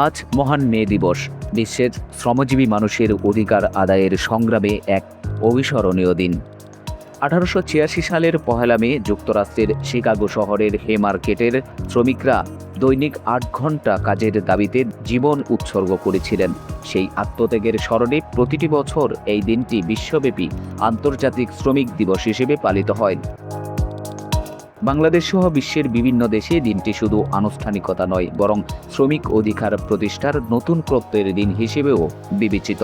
আজ মহান মে দিবস বিশ্বের শ্রমজীবী মানুষের অধিকার আদায়ের সংগ্রামে এক অবিস্মরণীয় দিন। 1886 সালের 1 মে যুক্তরাষ্ট্রের শিকাগো শহরের হেমার্কেটের শ্রমিকরা দৈনিক 8 ঘন্টা কাজের দাবিতে জীবন উৎসর্গ করেছিলেন। সেই আত্মত্যাগের স্মরণে প্রতিটি বছর এই দিনটি বিশ্বব্যাপী আন্তর্জাতিক শ্রমিক দিবস হিসেবে পালিত হয়। বাংলাদেশ সহ বিশ্বের বিভিন্ন দেশে দিনটি শুধু আনুষ্ঠানিকতা নয়, বরং শ্রমিক অধিকার প্রতিষ্ঠার নতুন প্রত্যয়ের দিন হিসেবেও বিবেচিত।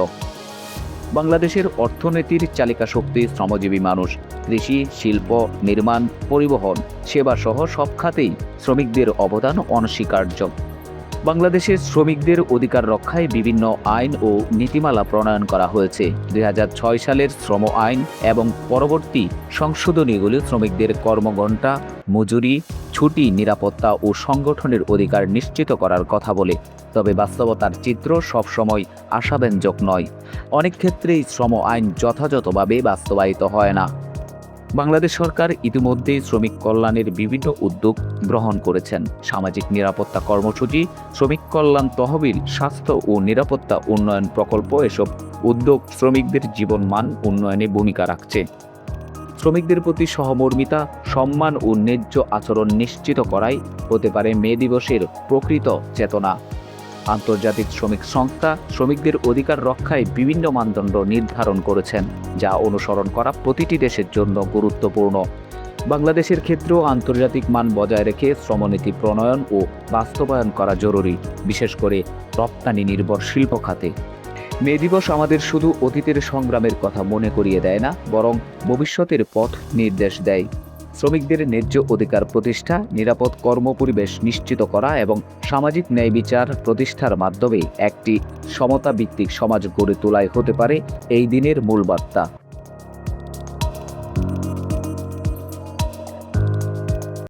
বাংলাদেশের অর্থনীতির চালিকা শক্তি শ্রমজীবী মানুষ। কৃষি, শিল্প, নির্মাণ, পরিবহন, সেবা সহ সব খাতেই শ্রমিকদের অবদান অনস্বীকার্য। বাংলাদেশের শ্রমিকদের অধিকার রক্ষায় বিভিন্ন আইন ও নীতিমালা প্রণয়ন করা হয়েছে। 2006 সালের শ্রম আইন এবং পরবর্তী সংশোধনীগুলি শ্রমিকদের কর্মঘণ্টা, মজুরি, ছুটি, নিরাপত্তা ও সংগঠনের অধিকার নিশ্চিত করার কথা বলে। তবে বাস্তবতার চিত্র সবসময় আশাব্যঞ্জক নয়। অনেক ক্ষেত্রেই শ্রম আইন যথাযথভাবে বাস্তবায়িত হয় না। বাংলাদেশ সরকার ইতিমধ্যেই শ্রমিক কল্যাণের বিভিন্ন উদ্যোগ গ্রহণ করেছেন। সামাজিক নিরাপত্তা কর্মসূচি, শ্রমিক কল্যাণ তহবিল, স্বাস্থ্য ও নিরাপত্তা উন্নয়ন প্রকল্প, এসব উদ্যোগ শ্রমিকদের জীবনমান উন্নয়নে ভূমিকা রাখছে। শ্রমিকদের প্রতি সহমর্মিতা, সম্মান ও ন্যায্য আচরণ নিশ্চিত করাই হতে পারে মে দিবসের প্রকৃত চেতনা। আন্তর্জাতিক শ্রমিক সংস্থা শ্রমিকদের অধিকার রক্ষায় বিভিন্ন মানদণ্ড নির্ধারণ করেছেন, যা অনুসরণ করা প্রতিটি দেশের জন্য গুরুত্বপূর্ণ। বাংলাদেশের ক্ষেত্রেও আন্তর্জাতিক মান বজায় রেখে শ্রমনীতি প্রণয়ন ও বাস্তবায়ন করা জরুরি, বিশেষ করে রপ্তানি নির্ভর শিল্প খাতে। মে দিবস আমাদের শুধু অতীতের সংগ্রামের কথা মনে করিয়ে দেয় না, বরং ভবিষ্যতের পথ নির্দেশ দেয়। শ্রমিকদের ন্যায্য অধিকার প্রতিষ্ঠা, নিরাপদ কর্মপরিবেশ নিশ্চিত করা এবং সামাজিক ন্যায় বিচার প্রতিষ্ঠার মাধ্যমে একটি সমতা ভিত্তিক সমাজ গড়ে তোলাই হতে পারে এই দিনের মূল বার্তা।